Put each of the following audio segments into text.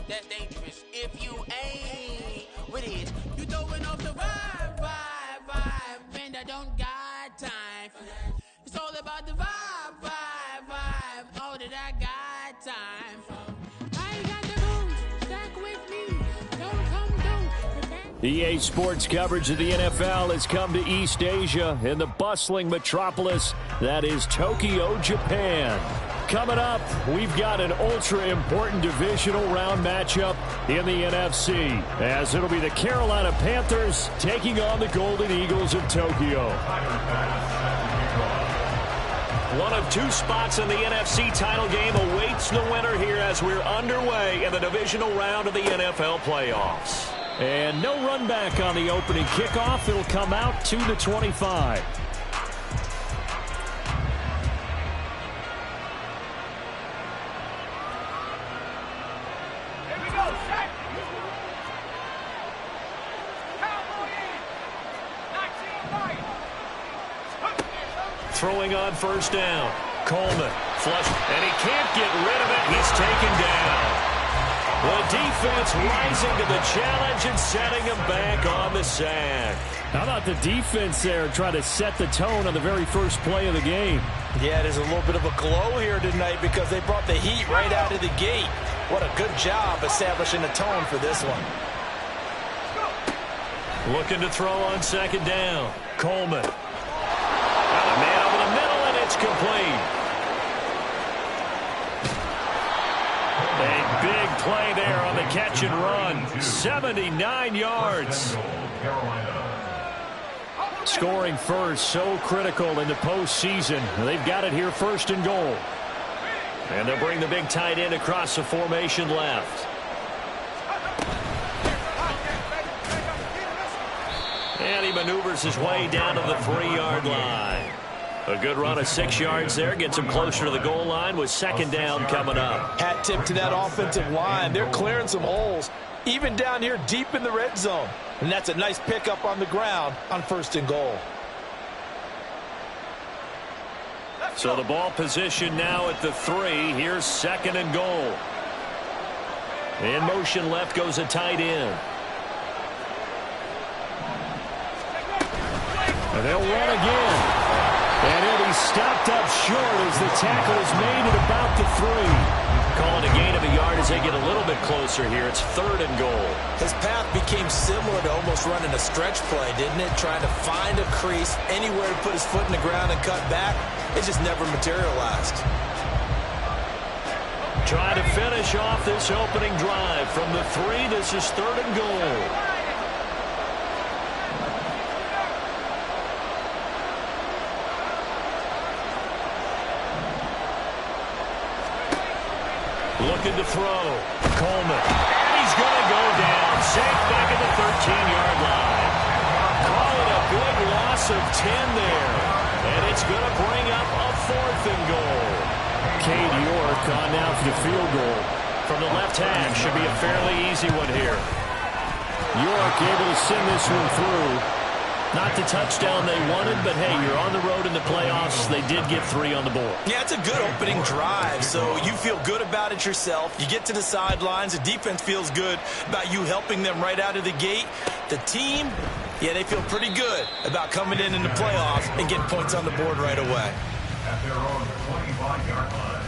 that's dangerous. If you ain't with it, you throwing off the vibe, and I don't got time for that. It's all about the vibe, all that I got time for. I got the moves, stack with me, don't come through. EA Sports coverage of the NFL has come to East Asia in the bustling metropolis that is Tokyo, Japan. Coming up, we've got an ultra-important divisional round matchup in the NFC, as it'll be the Carolina Panthers taking on the Golden Eagles of Tokyo. One of two spots in the NFC title game awaits the winner here as we're underway in the divisional round of the NFL playoffs. And no run back on the opening kickoff. It'll come out to the 25. Throwing on first down. Coleman flush, and he can't get rid of it. He's taken down. The defense rising to the challenge and setting him back on the sack. How about the defense there trying to set the tone on the very first play of the game? Yeah, there's a little bit of a glow here tonight because they brought the heat right out of the gate. What a good job establishing the tone for this one. Looking to throw on second down. Coleman. Got a man over the middle, and it's complete. A big play there on the catch and run. 79 yards. Scoring first, so critical in the postseason. They've got it here first and goal. And they'll bring the big tight end across the formation left. And he maneuvers his way down to the 3-yard line. A good run of 6 yards there. Gets him closer to the goal line with second down coming up. Hat tip to that offensive line. They're clearing some holes, even down here deep in the red zone. And that's a nice pickup on the ground on first and goal. So the ball position now at the 3. Here's second and goal. In motion left goes a tight end. And they'll run again. And he'll be stopped up short as the tackle is made at about the 3. Calling a gain of a yard as they get a little bit closer here. It's third and goal. His path became similar to almost running a stretch play, didn't it? Trying to find a crease, anywhere to put his foot in the ground and cut back. It just never materialized. Trying to finish off this opening drive from the 3. This is third and goal. Looking to throw. Coleman. And he's going to go down. Safe back at the 13-yard line. Call it a big loss of 10 there. And it's going to bring up a fourth and goal. Cade York on now for the field goal. From the left half. Should be a fairly easy one here. York able to send this one through. Not the touchdown they wanted, but hey, you're on the road in the playoffs. They did get 3 on the board. Yeah, it's a good opening drive, so you feel good about it yourself. You get to the sidelines. The defense feels good about you helping them right out of the gate. The team, yeah, they feel pretty good about coming in the playoffs and getting points on the board right away. At their own 25-yard line.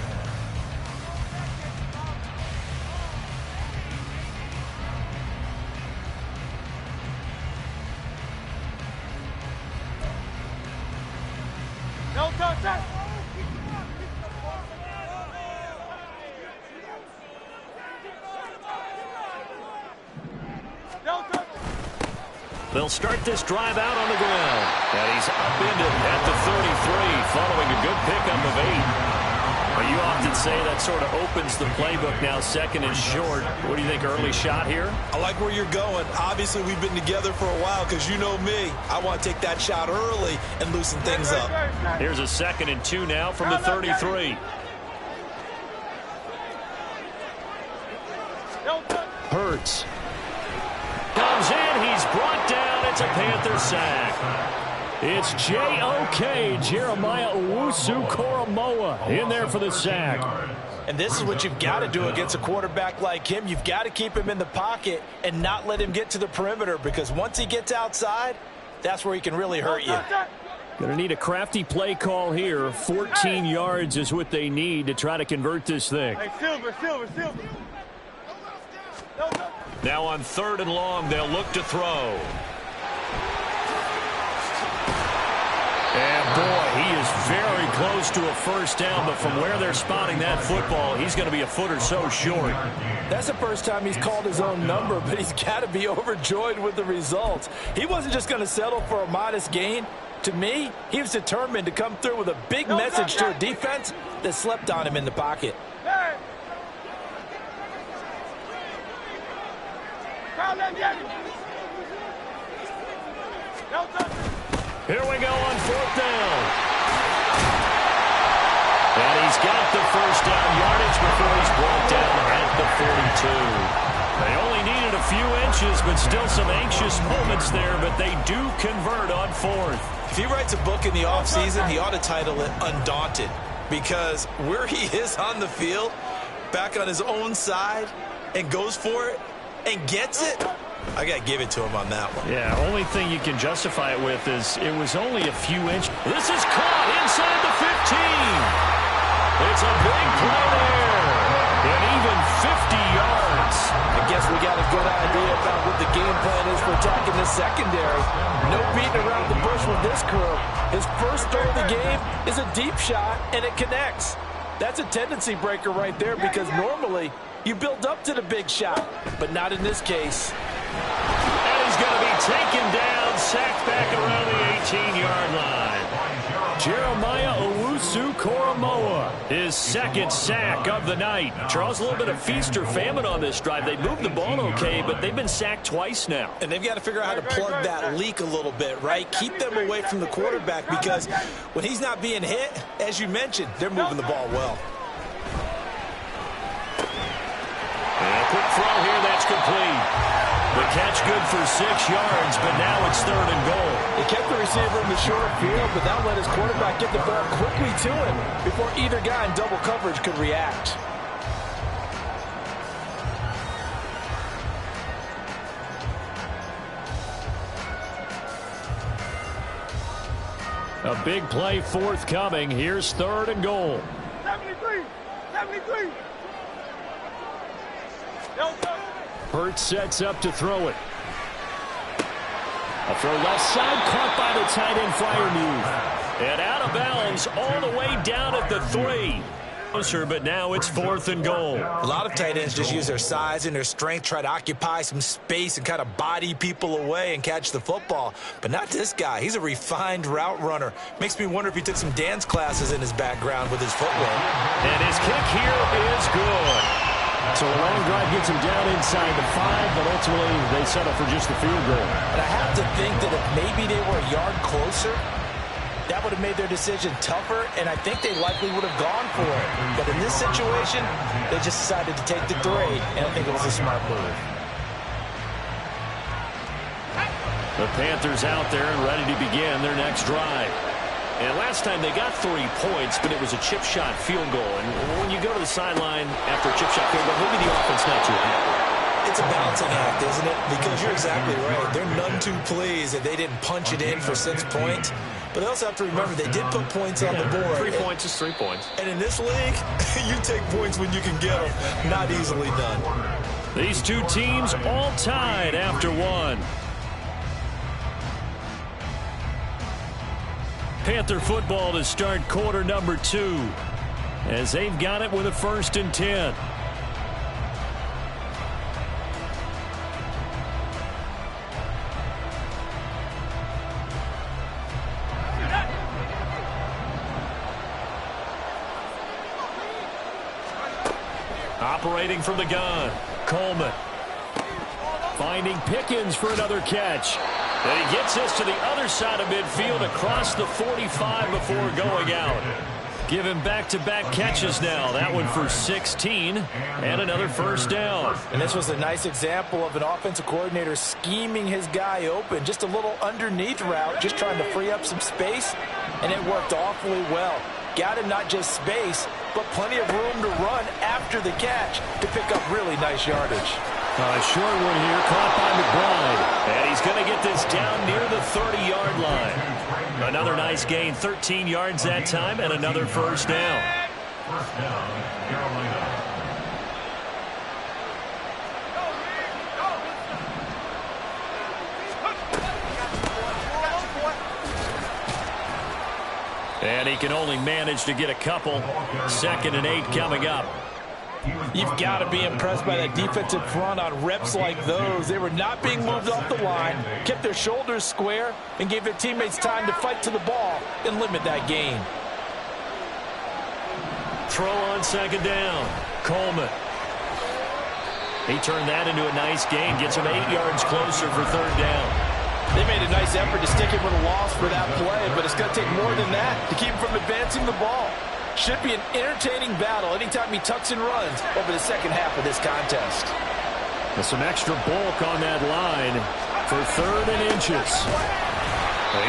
They'll start this drive out on the ground. And he's upended at the 33 following a good pickup of 8. Well, you often say that sort of opens the playbook now, second and short. What do you think, early shot here? I like where you're going. Obviously, we've been together for a while because you know me. I want to take that shot early and loosen things up. Here's a 2nd and 2 now from the 33. Hurts. Comes in. He's brought down. It's a Panther sack. It's J.O.K. Jeremiah Owusu-Koramoah in there for the sack. And this is what you've got to do against a quarterback like him. You've got to keep him in the pocket and not let him get to the perimeter, because once he gets outside, that's where he can really hurt you. Going to need a crafty play call here. 14 yards is what they need to try to convert this thing. Hey, Silver. Now on 3rd and long, they'll look to throw. And boy, he is very close to a first down, but from where they're spotting that football, he's going to be a foot or so short. That's the first time he's called his own number, but he's got to be overjoyed with the results. He wasn't just going to settle for a modest gain. To me, he was determined to come through with a big message to a defense that slept on him in the pocket. Here we go on 4th down. And he's got the first down yardage before he's brought down at the 42. They only needed a few inches, but still some anxious moments there, but they do convert on 4th. If he writes a book in the offseason, he ought to title it Undaunted, because where he is on the field, back on his own side, and goes for it, and gets it, I got to give it to him on that one. Yeah, only thing you can justify it with is it was only a few inches. This is caught inside the 15. It's a big play there, and even 50 yards. I guess we got a good idea about what the game plan is for attacking this secondary. No beating around the bush with this crew. His first throw of the game is a deep shot, and it connects. That's a tendency breaker right there, because normally you build up to the big shot, but not in this case. And he's going to be taken down, sacked back around the 18-yard line. Jeremiah Owusu-Koramoah, his 2nd sack of the night. Charles, a little bit of feast or famine on this drive. They moved the ball okay, but they've been sacked twice now. And they've got to figure out how to plug that leak a little bit, right? Keep them away from the quarterback, because when he's not being hit, as you mentioned, they're moving the ball well. And a quick throw here, that's complete. The catch good for 6 yards, but now it's 3rd and goal. They kept the receiver in the short field, but that let his quarterback get the ball quickly to him before either guy in double coverage could react. A big play forthcoming. Here's 3rd and goal. 73. Hurts sets up to throw it. A throw left side, caught by the tight end Freiermuth. And out of bounds all the way down at the 3. Closer, but now it's 4th and goal. A lot of tight ends just use their size and their strength, try to occupy some space and kind of body people away and catch the football. But not this guy. He's a refined route runner. Makes me wonder if he took some dance classes in his background with his footwork. And his kick here is good. So a long drive gets him down inside the 5, but ultimately they settle for just the field goal. And I have to think that if maybe they were a yard closer, that would have made their decision tougher, and I think they likely would have gone for it. But in this situation, they just decided to take the 3, and I think it was a smart move. The Panthers out there and ready to begin their next drive. And last time they got 3 points, but it was a chip shot field goal. And when you go to the sideline after a chip shot field goal, maybe the offense not too happy. It's a balancing act, isn't it? Because you're exactly right. They're none too pleased that they didn't punch it in for 6 points. But they also have to remember they did put points on the board. 3 points is 3 points. And in this league, you take points when you can get them. Not easily done. These two teams all tied after 1. Panther football to start quarter number 2, as they've got it with a 1st and 10. Operating from the gun, Coleman. Finding Pickens for another catch. And he gets us to the other side of midfield across the 45 before going out. Given back-to-back catches now. That one for 16 and another first down. And this was a nice example of an offensive coordinator scheming his guy open. Just a little underneath route, just trying to free up some space, and it worked awfully well. Got him not just space, but plenty of room to run after the catch to pick up really nice yardage. Short one here, caught by McBride. And he's going to get this down near the 30-yard line. Another nice gain, 13 yards that time, and another first down. First down, Carolina. And he can only manage to get a couple. 2nd and 8 coming up. You've got to be impressed by that defensive front on reps like those. They were not being moved off the line, kept their shoulders square, and gave their teammates time to fight to the ball and limit that gain. Throw on 2nd down. Coleman. He turned that into a nice gain. Gets him 8 yards closer for 3rd down. They made a nice effort to stick him with a loss for that play, but it's going to take more than that to keep him from advancing the ball. Should be an entertaining battle anytime he tucks and runs over the second half of this contest. With some extra bulk on that line for 3rd and inches.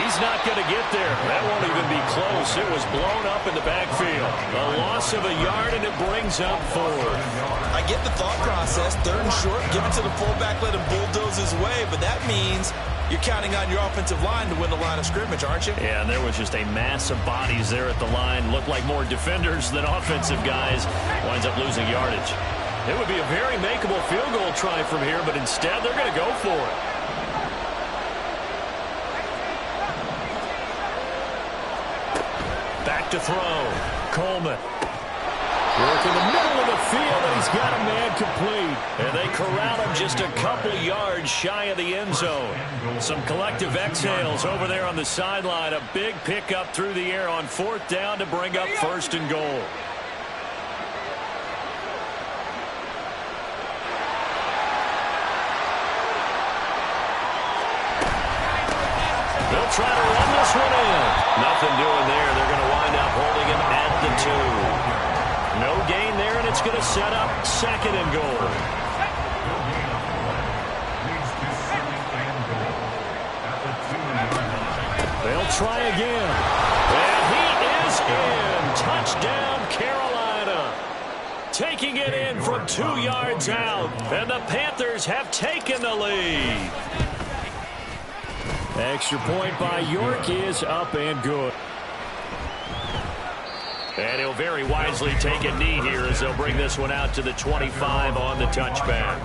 He's not going to get there. That won't even be close. It was blown up in the backfield. A loss of a yard, and it brings up 4. I get the thought process. 3rd and short, give it to the fullback, let him bulldoze his way, but that means you're counting on your offensive line to win the line of scrimmage, aren't you? Yeah, and there was just a mass of bodies there at the line. Looked like more defenders than offensive guys. Winds up losing yardage. It would be a very makeable field goal try from here, but instead they're going to go for it. Back to throw. Coleman. Work in the middle of the field, and he's got a man complete. And they corral him just a couple yards shy of the end zone. Some collective exhales over there on the sideline. A big pickup through the air on 4th down to bring up 1st and goal. They'll try to run this one in. Nothing doing there. They're going to wind up holding him at the 2. No gain there, and it's going to set up 2nd and goal. They'll try again. And he is in. Touchdown, Carolina. Taking it in from 2 yards out. And the Panthers have taken the lead. Extra point by York is up and good. And he'll very wisely take a knee here as they'll bring this one out to the 25 on the touchback.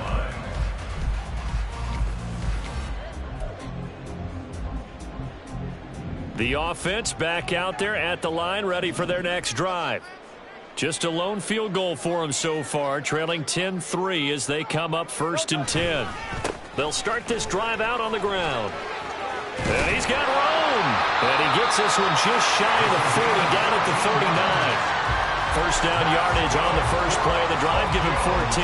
The offense back out there at the line, ready for their next drive. Just a lone field goal for them so far, trailing 10-3 as they come up 1st and 10. They'll start this drive out on the ground. And he's got room. And he gets this one just shy of the 40, down at the 39. First down yardage on the first play of the drive, give him 14.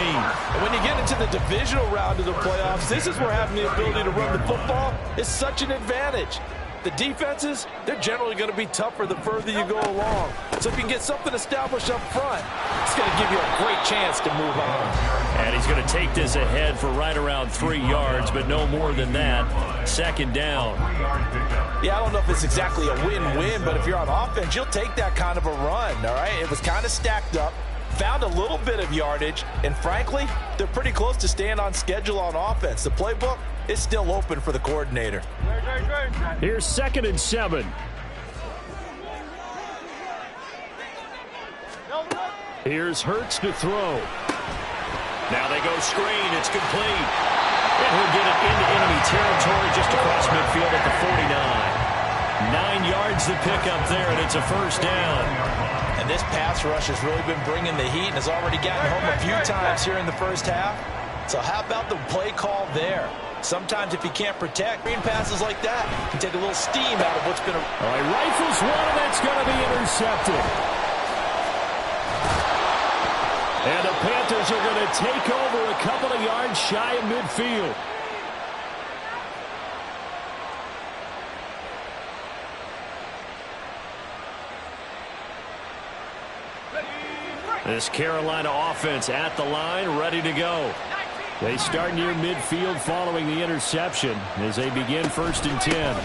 And when you get into the divisional round of the playoffs, this is where having the ability to run the football is such an advantage. The defenses, they're generally going to be tougher the further you go along. So if you can get something established up front, it's going to give you a great chance to move on. And he's going to take this ahead for right around 3 yards, but no more than that. 2nd down. Yeah, I don't know if it's exactly a win-win, but if you're on offense, you'll take that kind of a run, all right? It was kind of stacked up, found a little bit of yardage, and frankly, they're pretty close to staying on schedule on offense. The playbook is still open for the coordinator. Here's 2nd and 7. Here's Hurts to throw. Now they go screen. It's complete. And he'll get it into enemy territory just across midfield at the 49. 9 yards to pick up there, and it's a first down. And this pass rush has really been bringing the heat and has already gotten home a few times here in the first half. So how about the play call there? Sometimes if you can't protect, green passes like that can take a little steam out of what's been a... All right, rifles one, and that's going to be intercepted. And the Panthers are going to take over a couple of yards shy of midfield. This Carolina offense at the line, ready to go. They start near midfield following the interception as they begin 1st and 10.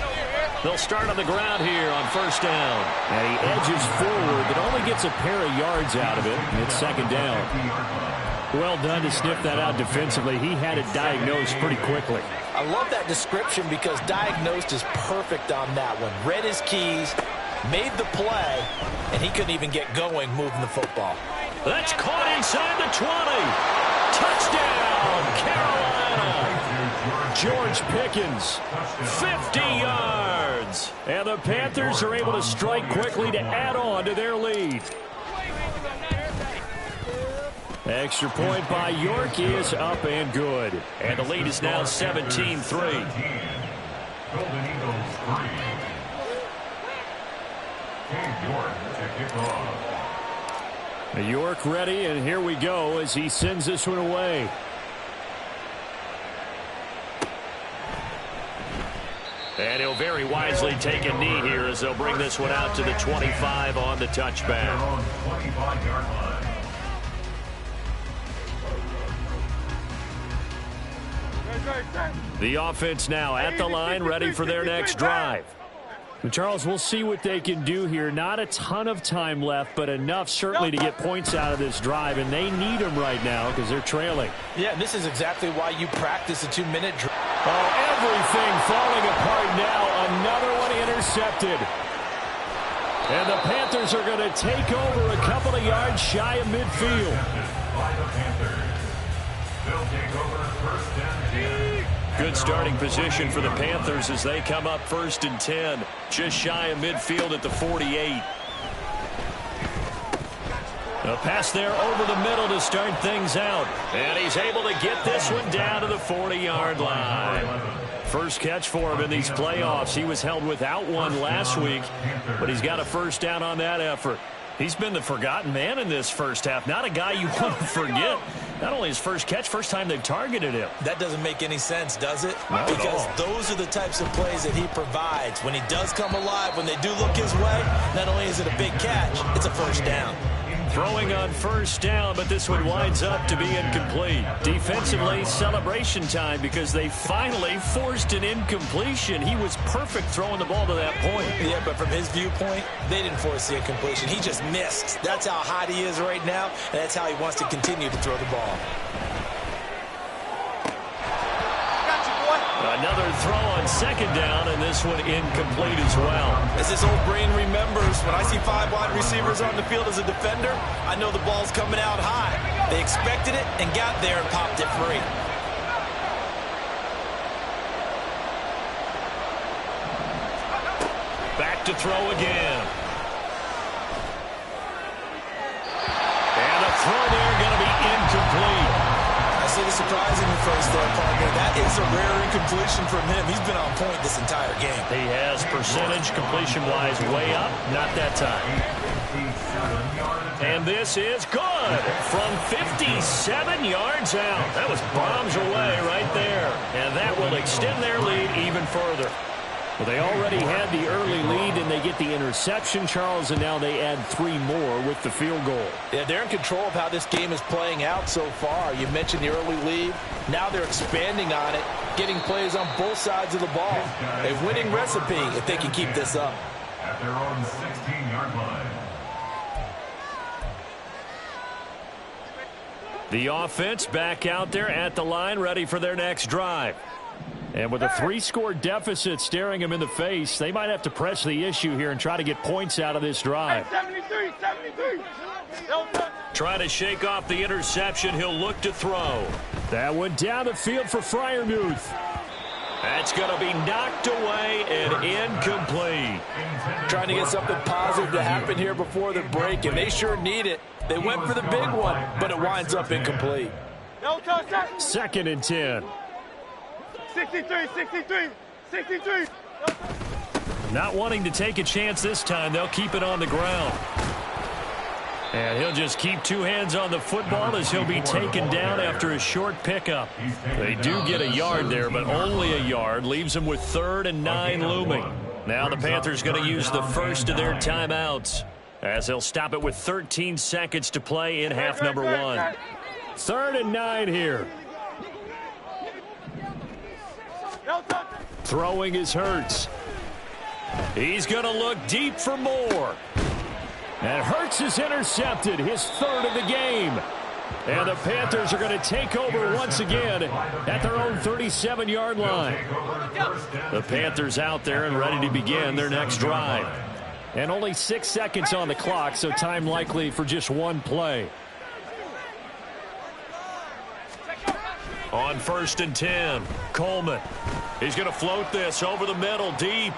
They'll start on the ground here on 1st down. And he edges forward, but only gets a pair of yards out of it. And it's 2nd down. Well done to sniff that out defensively. He had it diagnosed pretty quickly. I love that description because diagnosed is perfect on that one. Read his keys, made the play, and he couldn't even get going moving the football. That's caught inside the 20. Touchdown, Carolina. George Pickens, 50 yards. And the Panthers are able to strike quickly to add on to their lead. Extra point by York is up and good. And the lead is now 17-3. Golden Eagles 3. Cade York to kick off. York ready, and here we go as he sends this one away. And he'll very wisely take a knee here as they'll bring this one out to the 25 on the touchback. 25-yard line. The offense now at the line, ready for their next drive. And Charles, we'll see what they can do here. Not a ton of time left, but enough certainly to get points out of this drive, and they need them right now because they're trailing. Yeah, this is exactly why you practice a 2-minute drill. Oh, everything falling apart now. Another one intercepted. And the Panthers are going to take over a couple of yards shy of midfield. By the Panthers. They'll take over 1st and 10. Good starting position for the Panthers as they come up 1st and 10. Just shy of midfield at the 48. A pass there over the middle to start things out. And he's able to get this one down to the 40-yard line. First catch for him in these playoffs. He was held without one last week, but he's got a 1st down on that effort. He's been the forgotten man in this first half. Not a guy you want to forget. Not only his first catch, first time they've targeted him. That doesn't make any sense, does it? Not because at all. those are the types of plays that he provides. When he does come alive, when they do look his way, not only is it a big catch, it's a 1st down. Throwing on 1st down, but this one winds up to be incomplete. Defensively, celebration time because they finally forced an incompletion. He was perfect throwing the ball to that point. Yeah, but from his viewpoint, they didn't force the incompletion. He just missed. That's how hot he is right now, and that's how he wants to continue to throw the ball. Another throw on 2nd down, and this one incomplete as well. As his old brain remembers, when I see 5 wide receivers on the field as a defender, I know the ball's coming out high. They expected it and got there and popped it free. Back to throw again. And a throw there going to be incomplete. I see the surprising face there, partner. That is a rare incompletion from him. He's been on point this entire game. He has percentage completion-wise way up. Not that time. And this is good from 57 yards out. That was bombs away right there. And that will extend their lead even further. Well, they already had the early lead, and they get the interception, Charles, and now they add 3 more with the field goal. Yeah, they're in control of how this game is playing out so far. You mentioned the early lead. Now they're expanding on it, getting plays on both sides of the ball. A winning recipe if they can keep this up. At their own 16-yard line. The offense back out there at the line, ready for their next drive. And with a 3-score deficit staring them in the face, they might have to press the issue here and try to get points out of this drive. 73. Try to shake off the interception. He'll look to throw. That went down the field for Freiermuth. That's going to be knocked away and incomplete. Trying to get something positive to happen here before the break, and they sure need it. They went for the big one, but it winds up incomplete. 2nd and 10. 63. Not wanting to take a chance this time, they'll keep it on the ground. And he'll just keep 2 hands on the football as he'll be taken down after a short pickup. They do get a yard there, but only a yard. Leaves them with 3rd and 9 looming. Now the Panthers going to use the first of their timeouts. as they'll stop it with 13 seconds to play in half number 1. 3rd and 9 here. Throwing is Hurts. He's going to look deep for more. And Hurts is intercepted, his 3rd of the game. And the Panthers are going to take over once again at their own 37-yard line. The Panthers out there and ready to begin their next drive. And only 6 seconds on the clock, so time likely for just one play. On 1st and 10, Coleman. He's going to float this over the middle, deep.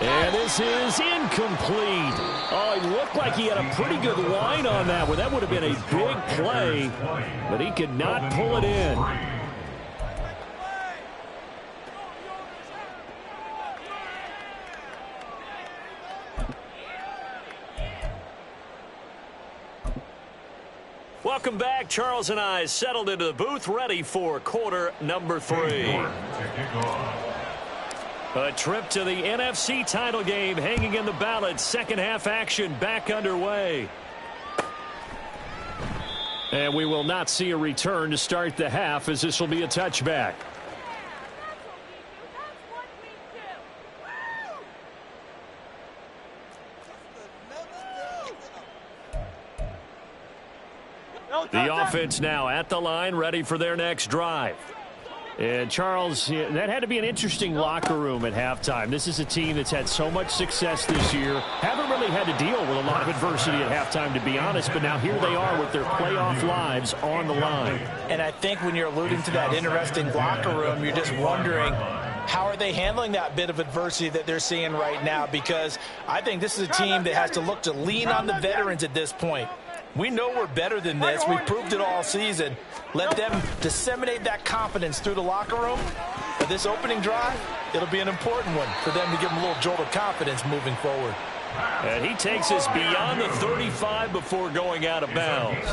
And this is incomplete. Oh, it looked like he had a pretty good line on that one. That would have been a big play, but he could not pull it in. Welcome back. Charles and I settled into the booth, ready for quarter number 3. A trip to the NFC title game hanging in the balance. Second half action back underway. And we will not see a return to start the half, as this will be a touchback. The offense now at the line, ready for their next drive. And, Charles, that had to be an interesting locker room at halftime. This is a team that's had so much success this year. Haven't really had to deal with a lot of adversity at halftime, to be honest. But now here they are with their playoff lives on the line. And I think when you're alluding to that interesting locker room, you're just wondering, how are they handling that bit of adversity that they're seeing right now? Because I think this is a team that has to look to lean on the veterans at this point. We know we're better than this. We've proved it all season. Let them disseminate that confidence through the locker room. But this opening drive, it'll be an important one for them to give them a little jolt of confidence moving forward. And he takes us beyond the 35 before going out of bounds.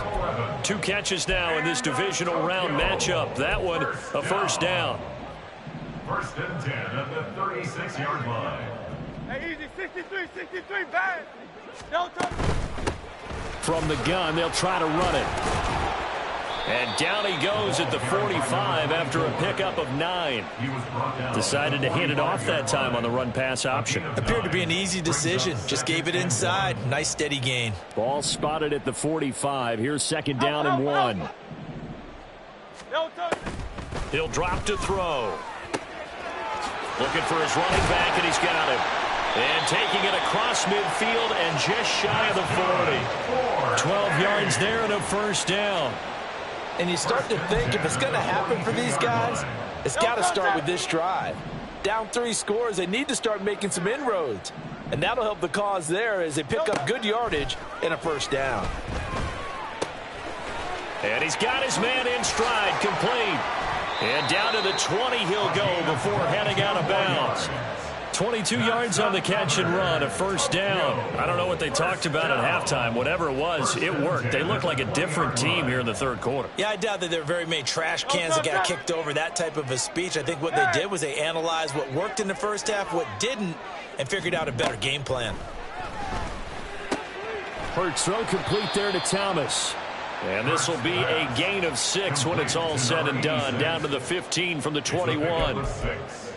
2 catches now in this divisional round matchup. That one, a first down. 1st and 10 at the 36-yard line. Hey, easy, 63, bad. Don't touch. From the gun, they'll try to run it. And down he goes at the 45 after a pickup of 9. Decided to hand it off that time on the run-pass option. Appeared to be an easy decision. Just gave it inside. Nice steady gain. Ball spotted at the 45. Here's 2nd down and 1. He'll drop to throw. Looking for his running back, and he's got him. And taking it across midfield and just shy of the 40. 12 yards there and a first down. And you start to think, if it's going to happen for these guys, it's got to start with this drive. Down 3 scores, they need to start making some inroads. And that'll help the cause there as they pick up good yardage and a first down. And he's got his man in stride, complete. And down to the 20 he'll go before heading out of bounds. 22 yards on the catch and run, a first down. I don't know what they talked about at halftime. Whatever it was, it worked. They look like a different team here in the 3rd quarter. Yeah, I doubt that there are very many trash cans that got kicked over, that type of a speech. I think what they did was they analyzed what worked in the first half, what didn't, and figured out a better game plan. Hurts throw complete there to Thomas. And this will be a gain of 6 when it's all said and done. Down to the 15 from the 21.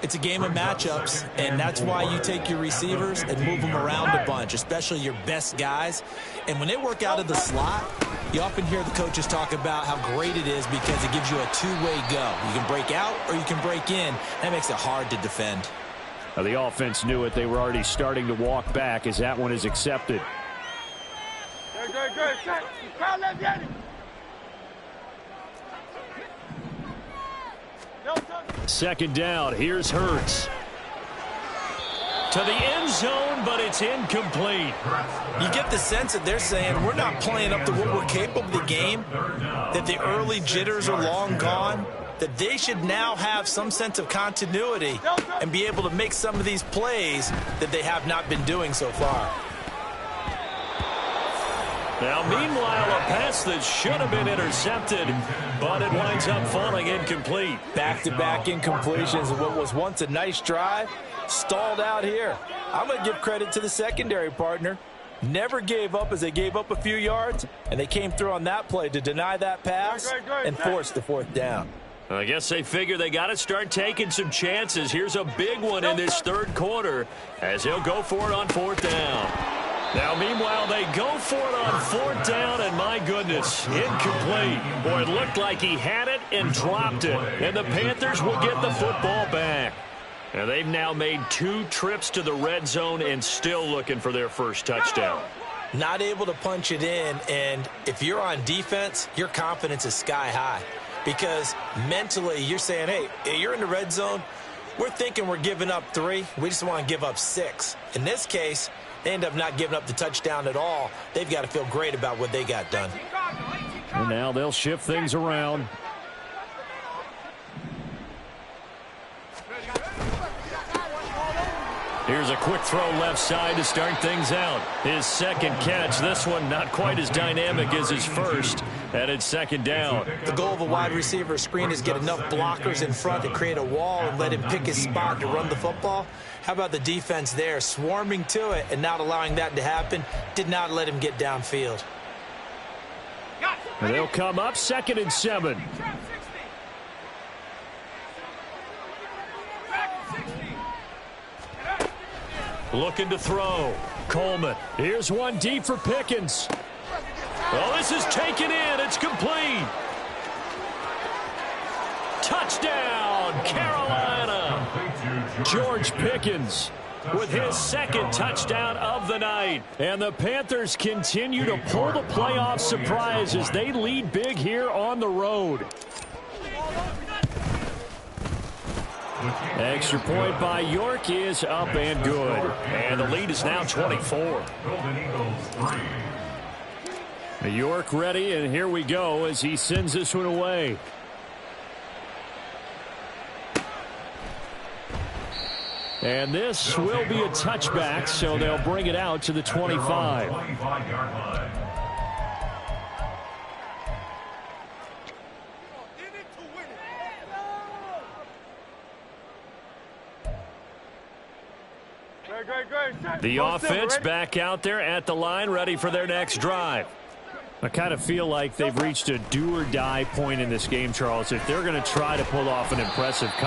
It's a game of matchups, and that's why you take your receivers and move them around a bunch, especially your best guys. And when they work out of the slot, you often hear the coaches talk about how great it is because it gives you a two-way go. You can break out or you can break in. That makes it hard to defend. Now, the offense knew it. They were already starting to walk back as that one is accepted. Good. Second down. Here's Hurts. To the end zone, but it's incomplete. You get the sense that they're saying we're not playing up to what we're capable of the game, that the early jitters are long gone, that they should now have some sense of continuity and be able to make some of these plays that they have not been doing so far. Now, meanwhile, a pass that should have been intercepted, but it winds up falling incomplete. Back-to-back incompletions of what was once a nice drive, stalled out here. I'm going to give credit to the secondary partner. never gave up as they gave up a few yards, and they came through on that play to deny that pass and force the fourth down. I guess they figure they got to start taking some chances. Here's a big one in this third quarter as he'll go for it on fourth down. Now, meanwhile, they go for it on fourth down, and my goodness, incomplete. Boy, it looked like he had it and dropped it, and the Panthers will get the football back. And they've now made 2 trips to the red zone and still looking for their first touchdown. Not able to punch it in, and if you're on defense, your confidence is sky high. Because mentally, you're saying, hey, you're in the red zone. We're thinking we're giving up 3. We just want to give up 6. In this case, they end up not giving up the touchdown at all. They've got to feel great about what they got done. And now they'll shift things around. Here's a quick throw left side to start things out. His second catch, this one not quite as dynamic as his first, and it's second down. The goal of a wide receiver screen is get enough blockers in front to create a wall and let him pick his spot to run the football. How about the defense there, swarming to it and not allowing that to happen? Did not let him get downfield. And they'll come up 2nd and 7. Looking to throw. Coleman. Here's one deep for Pickens. Oh, this is taken in. It's complete. Touchdown, Carolina. George Pickens with his second touchdown of the night. And the Panthers continue to pull the playoff surprise as they lead big here on the road. Extra point by York is up and good. And the lead is now 24. York ready, and here we go as he sends this one away. And this will be a touchback, so they'll bring it out to the 25. The offense back out there at the line, ready for their next drive. I kind of feel like they've reached a do-or-die point in this game, Charles. If they're going to try to pull off an impressive